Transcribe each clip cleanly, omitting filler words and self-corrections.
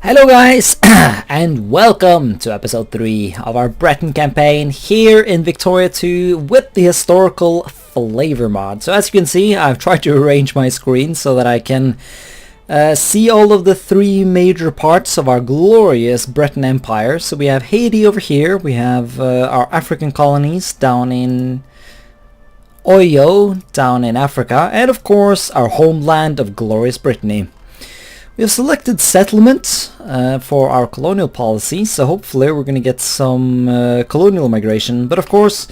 Hello guys, and welcome to episode 3 of our Breton campaign here in Victoria 2 with the historical flavor mod. So as you can see, I've tried to arrange my screen so that I can see all of the 3 major parts of our glorious Breton Empire. So we have Haiti over here, we have our African colonies down in Oyo, down in Africa, and of course our homeland of glorious Brittany. We have selected settlement for our colonial policy, so hopefully we're going to get some colonial migration. But of course,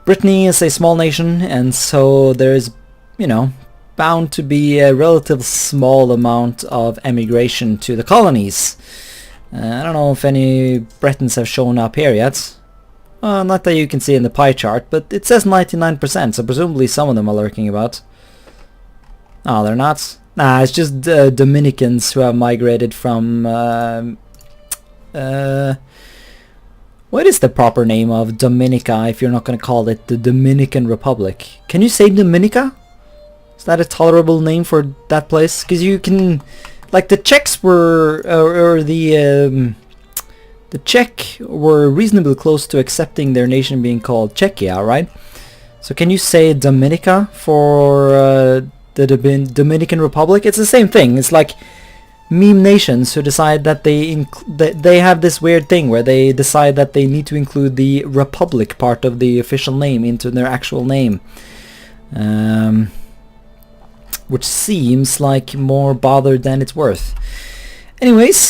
Brittany is a small nation, and so there's, bound to be a relative small amount of emigration to the colonies. I don't know if any Bretons have shown up here yet. Not that you can see in the pie chart, but it says 99%, so presumably some of them are lurking about. Oh, they're not? Nah, it's just Dominicans who have migrated from... what is the proper name of Dominica if you're not going to call it the Dominican Republic? Can you say Dominica? Is that a tolerable name for that place? Because you can... Like, the Czechs were... or the Czech were reasonably close to accepting their nation being called Czechia, right? So can you say Dominica for... the Dominican Republic? It's the same thing. It's like meme nations who decide that they have this weird thing where they decide that they need to include the republic part of the official name into their actual name, which seems like more bother than it's worth. Anyways,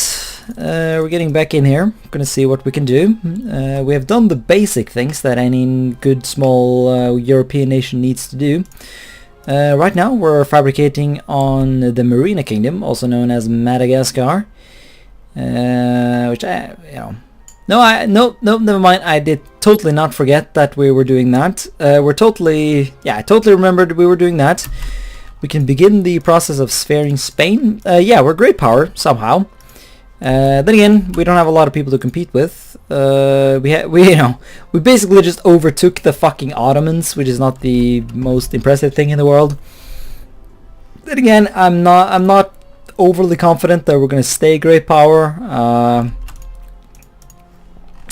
we're getting back in here. We're gonna see what we can do. We have done the basic things that any good small European nation needs to do. Right now we're fabricating on the Marina Kingdom, also known as Madagascar, which no, never mind. I did totally not forget that we were doing that. I totally remembered we were doing that. We can begin the process of sparing Spain. Yeah, we're great power somehow. Then again, we don't have a lot of people to compete with. We basically just overtook the fucking Ottomans, which is not the most impressive thing in the world. Then again, I'm not overly confident that we're gonna stay great power.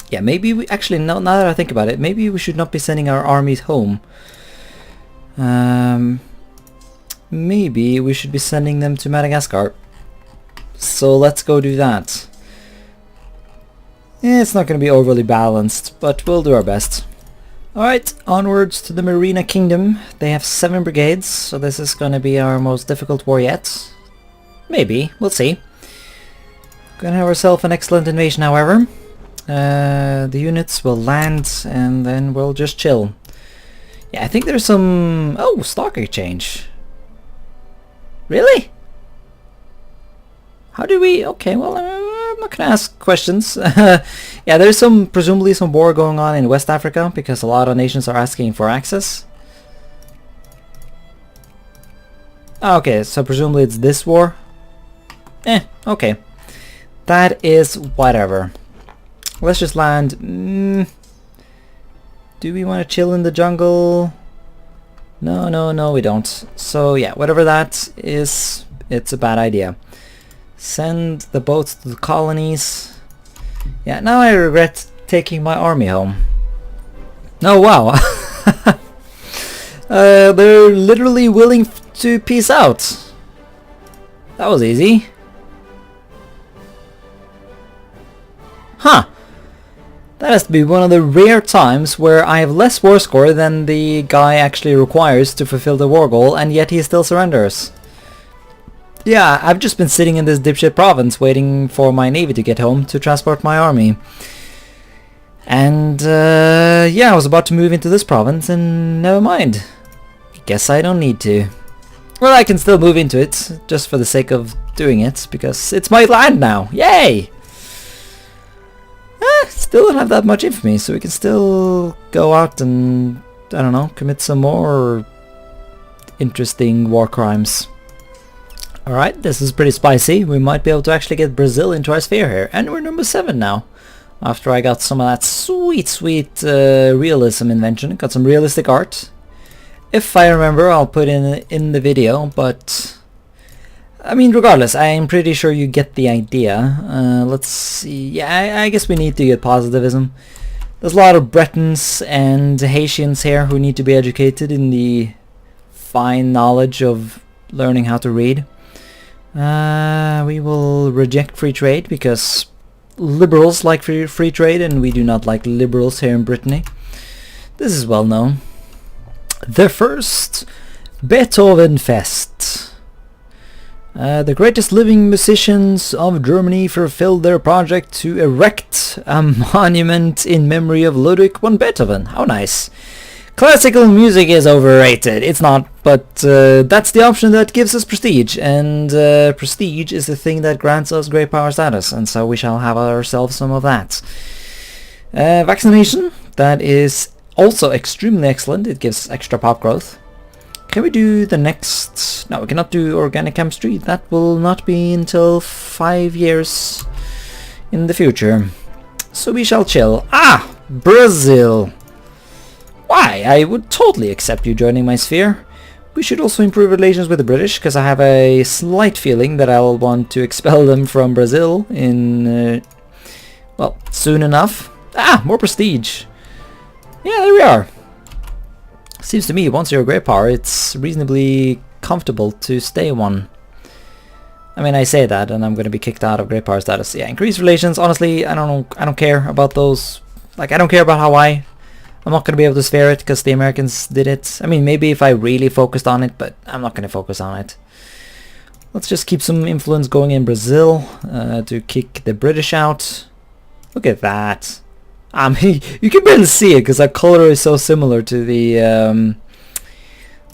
Yeah, maybe we actually now that I think about it, maybe we should not be sending our armies home. Maybe we should be sending them to Madagascar. So let's go do that. It's not going to be overly balanced, but we'll do our best. Alright, onwards to the Marina Kingdom. They have 7 brigades, so this is going to be our most difficult war yet. Maybe, we'll see. Gonna have ourselves an excellent invasion, however. The units will land, and then we'll just chill. Yeah, I think there's some... Oh, stock exchange. Really? How do we... Okay, well, I'm not gonna ask questions. Yeah, there's presumably some war going on in West Africa because a lot of nations are asking for access. Okay, so presumably it's this war. Okay. That is whatever. Let's just land. Do we want to chill in the jungle? No, we don't. So yeah, whatever that is, it's a bad idea. Send the boats to the colonies. Yeah, now I regret taking my army home. Oh wow. They're literally willing to peace out. That was easy. Huh. That has to be one of the rare times where I have less war score than the guy actually requires to fulfill the war goal, and yet he still surrenders. Yeah, I've just been sitting in this dipshit province waiting for my navy to get home to transport my army. And yeah, I was about to move into this province and never mind. Guess I don't need to. Well, I can still move into it, just for the sake of doing it, because it's my land now. Yay! Still don't have that much infamy, so we can still go out and, I don't know, commit some more interesting war crimes. Alright, this is pretty spicy. We might be able to actually get Brazil into our sphere here. And we're number 7 now. After I got some of that sweet realism invention. Got some realistic art. If I remember, I'll put in the video, but I mean, regardless, I'm pretty sure you get the idea. Let's see. Yeah, I guess we need to get positivism. There's a lot of Bretons and Haitians here who need to be educated in the fine knowledge of learning how to read. We will reject free trade because liberals like free trade and we do not like liberals here in Brittany. This is well known. The first Beethoven Fest. The greatest living musicians of Germany fulfilled their project to erect a monument in memory of Ludwig van Beethoven. How nice. Classical music is overrated. It's not, but that's the option that gives us prestige, and prestige is the thing that grants us great power status, and so we shall have ourselves some of that. Vaccination, that is also extremely excellent. It gives extra pop growth. Can we do the next... No, we cannot do organic chemistry. That will not be until 5 years in the future. So we shall chill. Ah! Brazil! Why? I would totally accept you joining my sphere. We should also improve relations with the British, because I have a slight feeling that I'll want to expel them from Brazil in... well, soon enough. Ah! More prestige! Yeah, there we are. Seems to me, once you're a great power, it's reasonably comfortable to stay one. I mean, I say that, and I'm going to be kicked out of great power status. Yeah, increased relations. Honestly, I don't care about those. Like, I don't care about Hawaii. I'm not going to be able to spare it because the Americans did it. I mean, maybe if I really focused on it, but I'm not going to focus on it. Let's just keep some influence going in Brazil to kick the British out. Look at that. You can barely see it because that color is so similar to the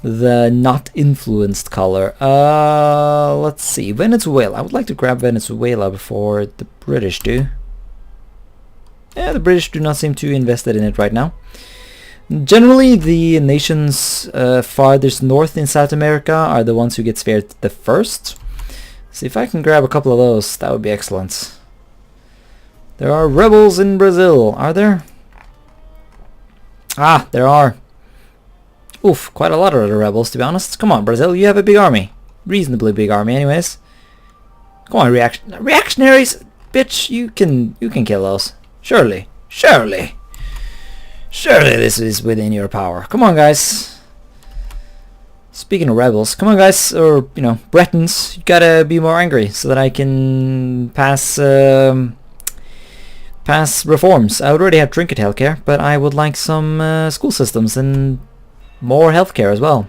not influenced color. Let's see, Venezuela. I would like to grab Venezuela before the British do. Yeah, the British do not seem too invested in it right now. Generally, the nations farthest north in South America are the ones who get spared the first. See if I can grab a couple of those. That would be excellent. There are rebels in Brazil, are there? Ah, there are. Oof, quite a lot of the rebels, to be honest. Come on, Brazil, you have a big army. Reasonably big army, anyways. Come on, reactionaries, bitch, you can kill those. Surely, surely. Surely this is within your power. Come on, guys. Speaking of rebels, come on, guys, or, you know, Bretons, you gotta be more angry so that I can pass reforms. I already have trinket healthcare, but I would like some school systems and more healthcare as well.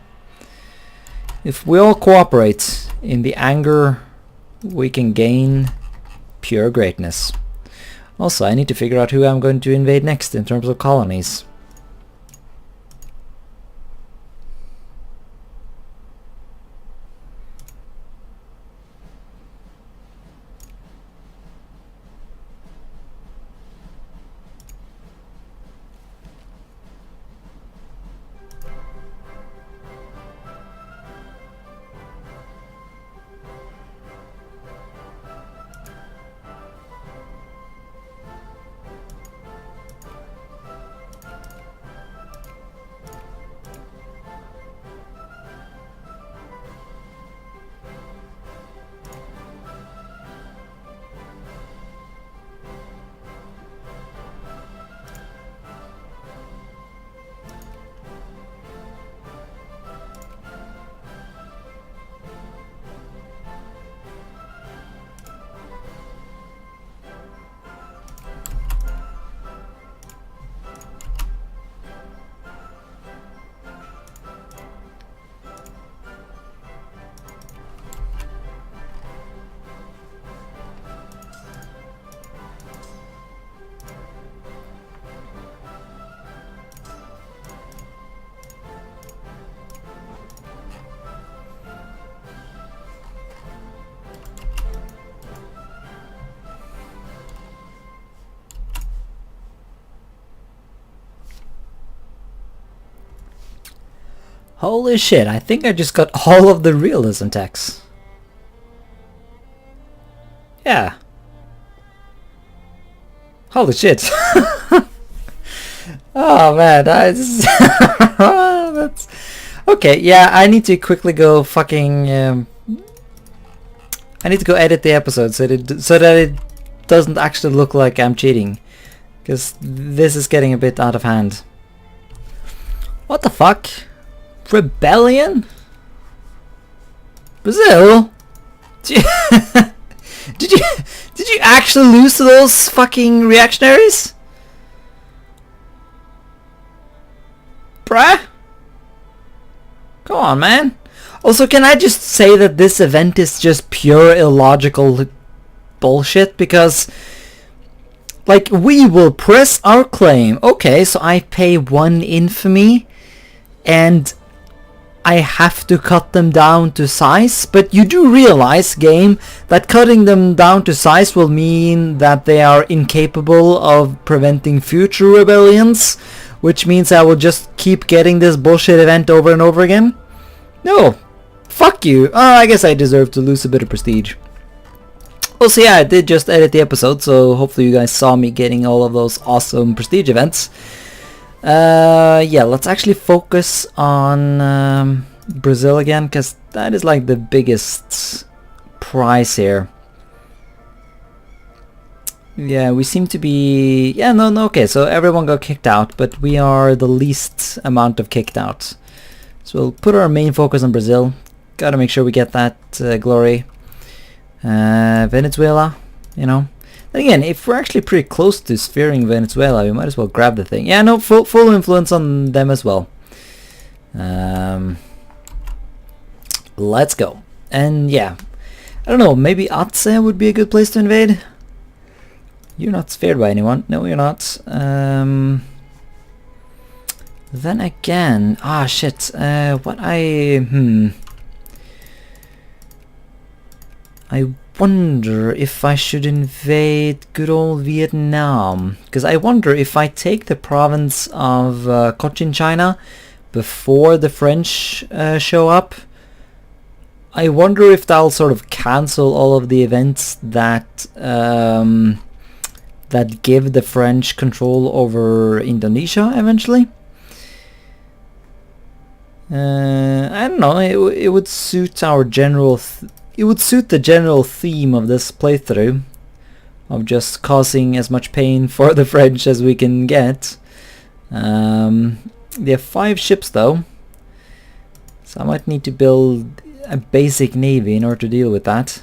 If we all cooperate in the anger, we can gain pure greatness. Also, I need to figure out who I'm going to invade next in terms of colonies. Holy shit, I think I just got all of the realism texts. Yeah. Holy shit. Oh man, that's okay, yeah, I need to quickly go fucking I need to go edit the episode so that it doesn't actually look like I'm cheating. Because this is getting a bit out of hand. What the fuck? Rebellion? Brazil? Did you actually lose to those fucking reactionaries? Bruh? Come on, man. Also, can I just say that this event is just pure illogical bullshit? Because, like, we will press our claim. Okay, so I pay 1 infamy and I have to cut them down to size. But you do realize, game, that cutting them down to size will mean that they are incapable of preventing future rebellions, which means I will just keep getting this bullshit event over and over again? No. Fuck you. Oh, I guess I deserve to lose a bit of prestige. Also, yeah, I did just edit the episode, so hopefully you guys saw me getting all of those awesome prestige events. Yeah, let's actually focus on Brazil again, because that is like the biggest prize here. Yeah, we seem to be... Yeah, no, okay, so everyone got kicked out, but we are the least amount of kicked out. So we'll put our main focus on Brazil. Gotta make sure we get that glory. Venezuela, you know. Then again, if we're actually pretty close to sphering Venezuela, we might as well grab the thing. Yeah, no, full influence on them as well. Let's go. And yeah, I don't know, maybe Aceh would be a good place to invade. You're not spared by anyone. No, you're not. Then again, shit. I wonder if I should invade good old Vietnam. Because I wonder if I take the province of Cochin China before the French show up. I wonder if that'll sort of cancel all of the events that that give the French control over Indonesia eventually. I don't know. It would suit our general. It would suit the general theme of this playthrough, of just causing as much pain for the French as we can get. They have 5 ships though, so I might need to build a basic navy in order to deal with that.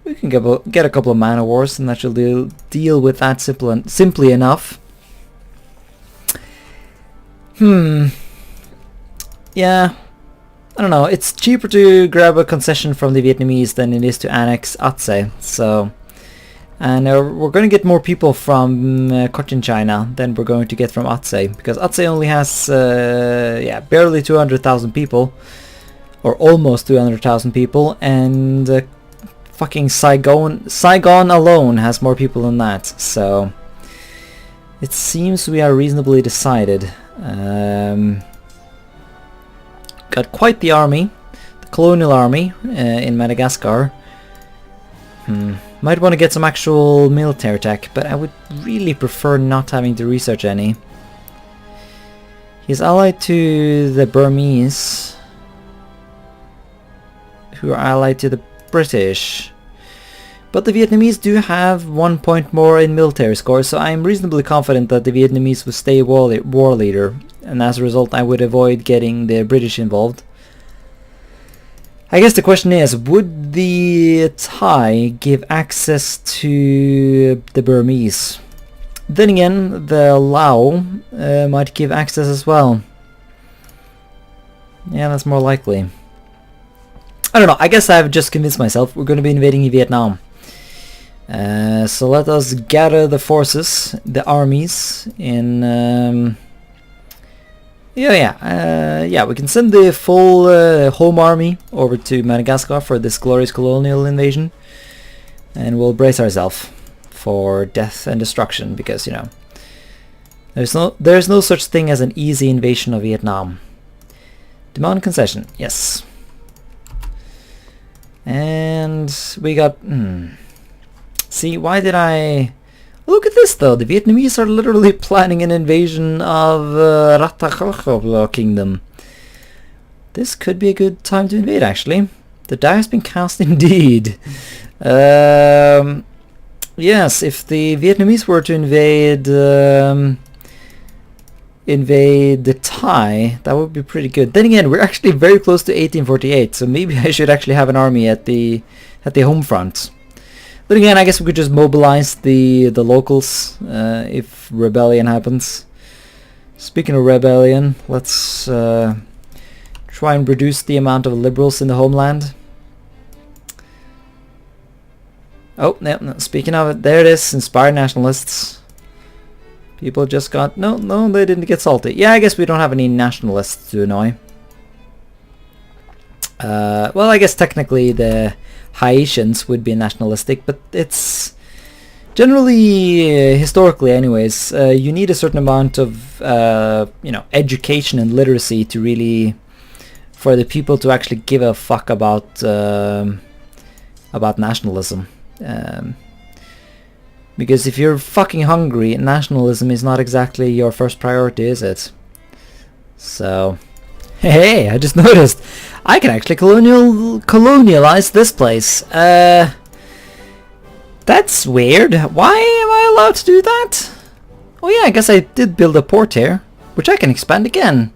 We can get a couple of man of wars, and that should deal with that simply enough. Yeah, I don't know. It's cheaper to grab a concession from the Vietnamese than it is to annex Aceh. So, and we're going to get more people from Cochin China than we're going to get from Aceh, because Aceh only has barely 200,000 people, or almost 200,000 people, and fucking Saigon alone has more people than that. So it seems we are reasonably decided. Got quite the army, the colonial army in Madagascar. Might want to get some actual military tech, but I would really prefer not having to research any. He's allied to the Burmese, who are allied to the British. But the Vietnamese do have 1 point more in military score, so I'm reasonably confident that the Vietnamese will stay war leader, and as a result I would avoid getting the British involved. I guess the question is, would the Thai give access to the Burmese? Then again, the Lao might give access as well. Yeah, that's more likely. I don't know, I guess I've just convinced myself we're going to be invading Vietnam. So let us gather the forces, the armies in... we can send the full home army over to Madagascar for this glorious colonial invasion. And we'll brace ourselves for death and destruction, because, you know, there's no such thing as an easy invasion of Vietnam. Demand concession, yes. And we got... See, why did I... Look at this though, the Vietnamese are literally planning an invasion of Rattakakobla Kingdom. This could be a good time to invade actually. The die has been cast indeed. Yes, if the Vietnamese were to invade the Thai, that would be pretty good. Then again, we're actually very close to 1848, so maybe I should actually have an army at the home front. But again, I guess we could just mobilize the locals if rebellion happens. Speaking of rebellion, let's try and reduce the amount of liberals in the homeland. Oh, no, speaking of it, there it is, inspired nationalists. People just got... No, they didn't get salty. Yeah, I guess we don't have any nationalists to annoy. Well, I guess technically the Haitians would be nationalistic, but it's... Generally, historically anyways, you need a certain amount of, education and literacy to really... for the people to actually give a fuck about nationalism. Because if you're fucking hungry, nationalism is not exactly your first priority, is it? So, hey, I just noticed I can actually colonialize this place. That's weird. Why am I allowed to do that? Oh yeah, I guess I did build a port here, which I can expand again.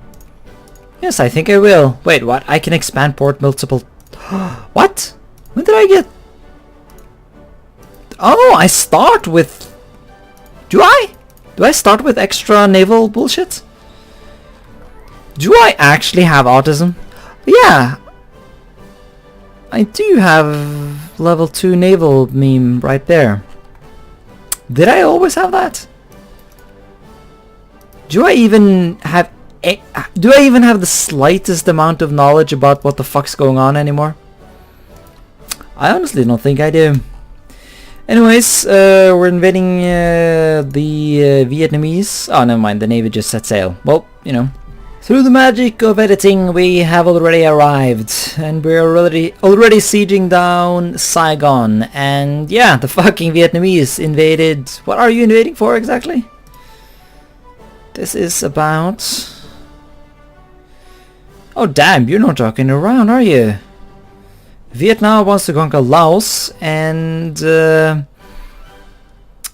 Yes, I think I will. Wait, what? I can expand port multiple... What? When did I get... Oh, I start with... Do I? Do I start with extra naval bullshit? Do I actually have autism? Yeah. I do have level 2 naval meme right there. Did I always have that? Do I even have... Do I even have the slightest amount of knowledge about what the fuck's going on anymore? I honestly don't think I do. Anyways, we're invading the Vietnamese. Oh, never mind, the Navy just set sail. Well, you know. Through the magic of editing, we have already arrived. And we're already sieging down Saigon. And yeah, the fucking Vietnamese invaded... What are you invading for exactly? This is about... Oh damn, you're not joking around, are you? Vietnam wants to conquer Laos, and well,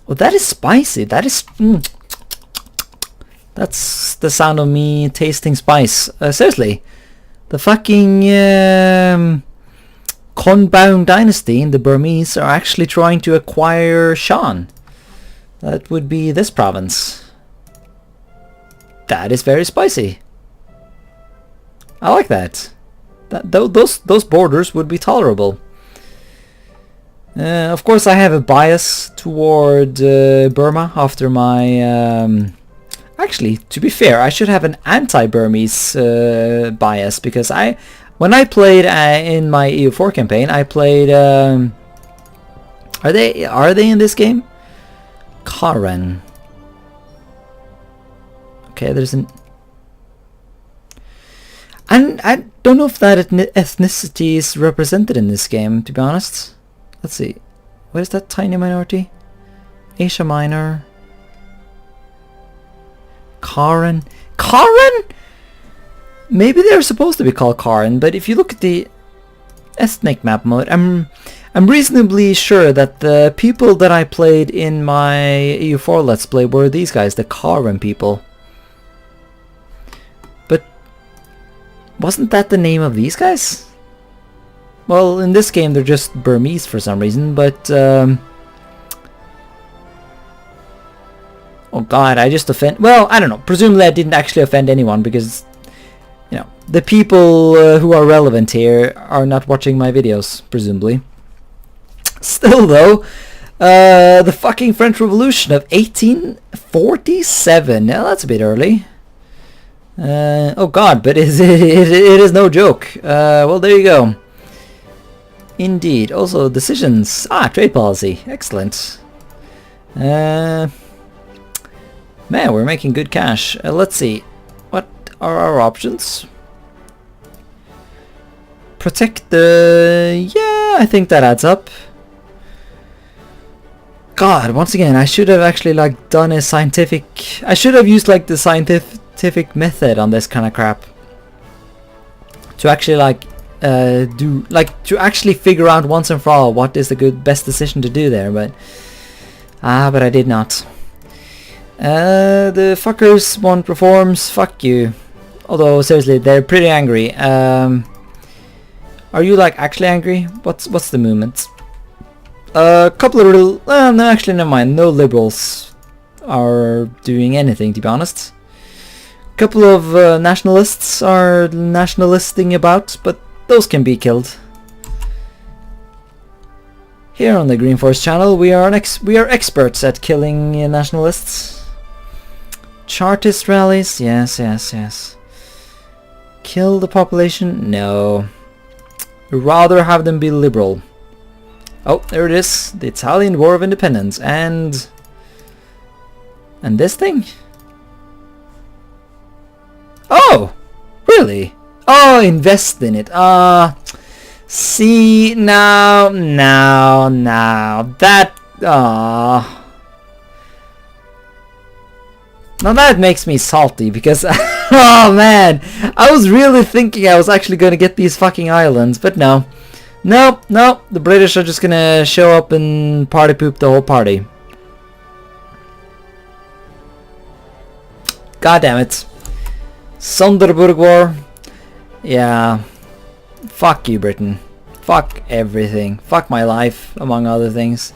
that is spicy. That is that's the sound of me tasting spice. Seriously, the fucking Konbaung dynasty in the Burmese are actually trying to acquire Shan. That would be this province. That is very spicy. I like that. Those borders would be tolerable. Of course, I have a bias toward Burma after my... Actually, to be fair, I should have an anti-Burmese bias, because when I played in my EU4 campaign, I played... Are they in this game? Karen. Okay, there's an... And I don't know if that ethnicity is represented in this game, to be honest. Let's see. What is that tiny minority? Asia Minor. Karen. Karen? Maybe they're supposed to be called Karen, but if you look at the ethnic map mode, I'm reasonably sure that the people that I played in my EU4 Let's Play were these guys, the Karen people. Wasn't that the name of these guys? Well, in this game they're just Burmese for some reason, but... Oh god, I just offend... Well, I don't know. Presumably I didn't actually offend anyone, because... You know, the people who are relevant here are not watching my videos, presumably. Still though, the fucking French Revolution of 1847. Now that's a bit early. Oh god, but it is no joke. Well, there you go. Indeed. Also, decisions. Trade policy. Excellent. Man, we're making good cash. Let's see. What are our options? Protect the... Yeah, I think that adds up. God, once again, I should have actually, like, done a scientific... I should have used, like, the scientific method on this kind of crap to actually like do, like, to actually figure out once and for all what is the best decision to do there, but I did not. The fuckers want reforms, fuck you. Although seriously, they're pretty angry. Are you like actually angry? What's the movement? A couple of no, actually never mind. No liberals are doing anything, to be honest. A couple of nationalists are nationalisting about, but those can be killed. Here on the GreenFors channel, we are experts at killing nationalists. Chartist rallies, yes. Kill the population? No. Rather have them be liberal. Oh, there it is. The Italian War of Independence. And this thing? Oh! Really? Oh, invest in it. See, now. That, Now that makes me salty because, oh man, I was really thinking I was actually going to get these fucking islands, but no. Nope, the British are just going to show up and party poop the whole party. God damn it. Sonderburg War. Yeah. Fuck you, Britain. Fuck everything. Fuck my life, among other things.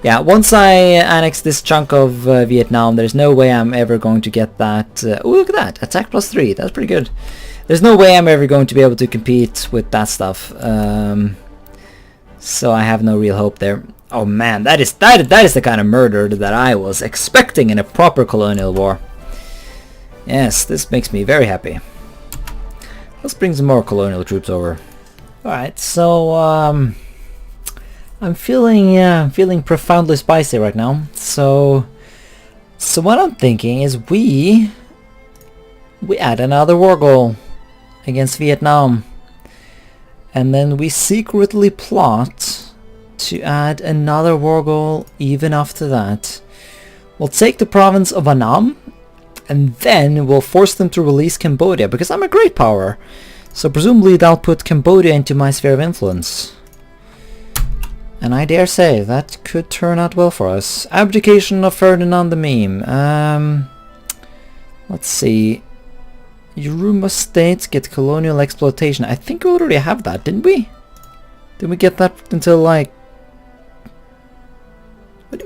Yeah, once I annex this chunk of Vietnam, there's no way I'm ever going to get that. Oh, look at that. Attack +3. That's pretty good. There's no way I'm ever going to be able to compete with that stuff. So I have no real hope there. Oh man, that is the kind of murder that I was expecting in a proper colonial war. Yes, this makes me very happy. Let's bring some more colonial troops over. Alright, so I'm feeling profoundly spicy right now. So what I'm thinking is we add another war goal against Vietnam, and then we secretly plot to add another war goal even after that. We'll take the province of Annam, and then we'll force them to release Cambodia, because I'm a great power. So presumably that'll put Cambodia into my sphere of influence. And I dare say that could turn out well for us. Abdication of Ferdinand the Meme. Let's see. Yoruba states get colonial exploitation. I think we already have that, didn't we? Didn't we get that until like...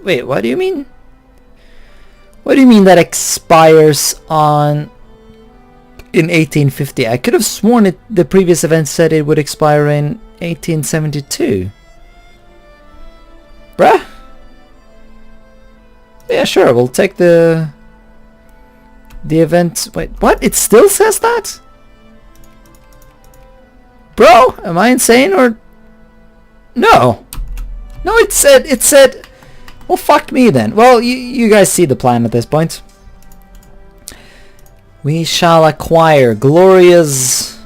Wait, what do you mean? What do you mean that expires on... in 1850? I could have sworn the previous event said it would expire in 1872. Bruh? Yeah, sure, we'll take the event... Wait, what? It still says that? Bro, am I insane or... No. No, it said... Well, fuck me then. Well, you guys see the plan at this point. We shall acquire glorious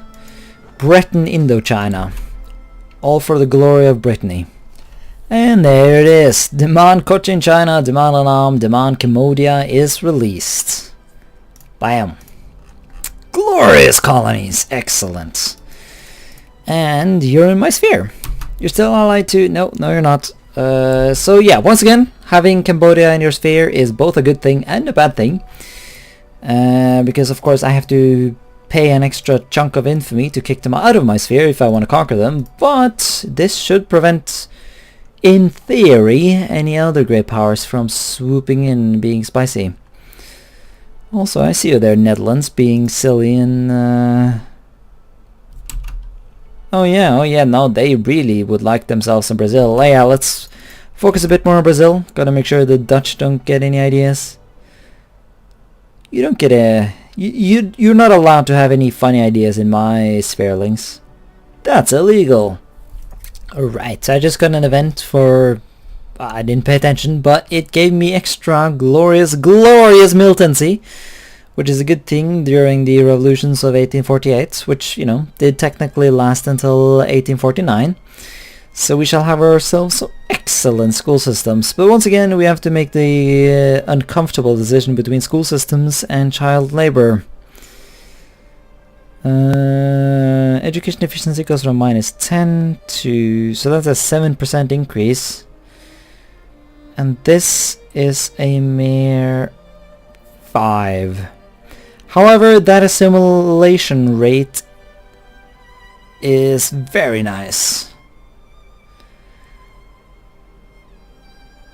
Breton Indochina. All for the glory of Brittany. And there it is. Demand Cochin China, Demand Annam, Demand Cambodia is released. Bam. Glorious colonies. Excellent. And you're in my sphere. You're still allied to... No, you're not. So yeah, once again, having Cambodia in your sphere is both a good thing and a bad thing. Because of course I have to pay an extra chunk of infamy to kick them out of my sphere if I want to conquer them. But this should prevent, in theory, any other great powers from swooping in and being spicy. Also, I see you there, Netherlands, being silly and... Oh yeah, no, they really would like themselves in Brazil. Oh, yeah, let's focus a bit more on Brazil. Gotta make sure the Dutch don't get any ideas. You don't get a... You're not allowed to have any funny ideas in my spherelings. That's illegal. Alright, so I just got an event for... I didn't pay attention, but it gave me extra glorious militancy, which is a good thing during the revolutions of 1848, which, you know, did technically last until 1849. So we shall have ourselves excellent school systems. But once again, we have to make the uncomfortable decision between school systems and child labor. Education efficiency goes from -10 to... so that's a 7% increase. And this is a mere 5. However, that assimilation rate is very nice.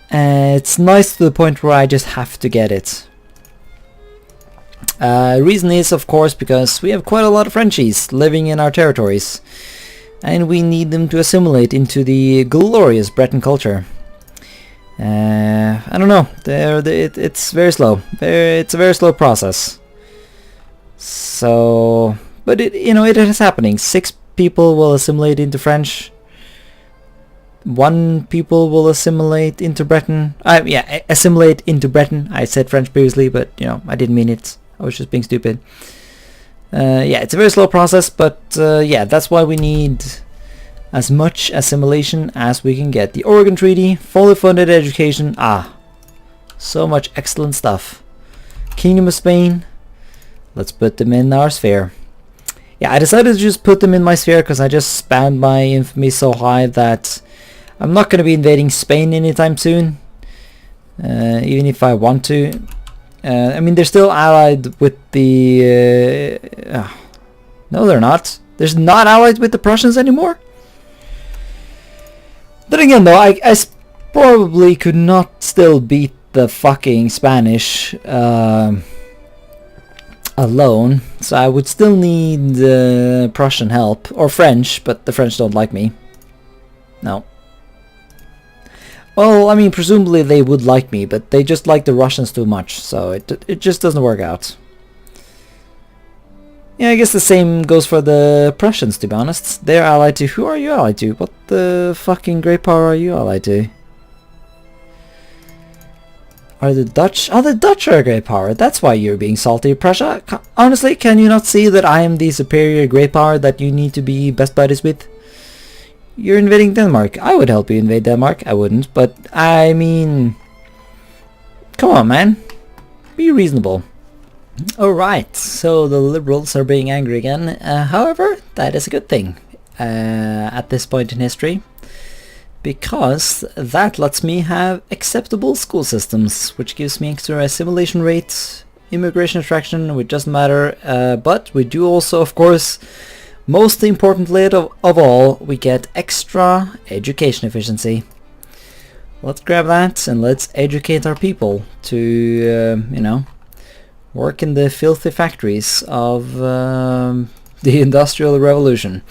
It's nice to the point where I just have to get it. Reason is, of course, because we have quite a lot of Frenchies living in our territories, and we need them to assimilate into the glorious Breton culture. I don't know. It's very slow. It's a very slow process. So, but it is happening. 6 people will assimilate into French. 1 people will assimilate into Breton. Assimilate into Breton. I said French previously, but I didn't mean it. I was just being stupid. It's a very slow process, but that's why we need as much assimilation as we can get. The Oregon Treaty, fully funded education. So much excellent stuff. Kingdom of Spain. Let's put them in our sphere. Yeah, I decided to just put them in my sphere because I just spammed my infamy so high that I'm not going to be invading Spain anytime soon. Even if I want to. I mean, they're still allied with the... no, they're not. They're not allied with the Prussians anymore? Then again, though, I probably could not still beat the fucking Spanish alone. So I would still need Prussian help. Or French, but the French don't like me. No. Well, I mean, presumably they would like me, but they just like the Russians too much, so it just doesn't work out. Yeah, I guess the same goes for the Prussians, to be honest. They're allied to... who are you allied to? What the fucking great power are you allied to? Are the Dutch... oh, the Dutch are a great power. That's why you're being salty, Prussia. Honestly, can you not see that I am the superior great power that you need to be best buddies with? You're invading Denmark. I would help you invade Denmark. I wouldn't, but I mean... come on, man. Be reasonable. Alright, so the liberals are being angry again. However, that is a good thing at this point in history, because that lets me have acceptable school systems, which gives me extra assimilation rates, immigration attraction, which doesn't matter, but we do also, of course, most importantly of all, we get extra education efficiency. Let's grab that and let's educate our people to, work in the filthy factories of the Industrial Revolution.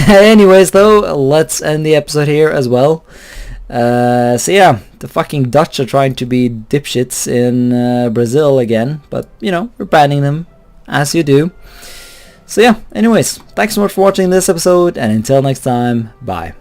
Anyways, though, let's end the episode here as well. So yeah, the fucking Dutch are trying to be dipshits in Brazil again, but, we're banning them, as you do. So yeah, anyways, thanks so much for watching this episode, and until next time, bye.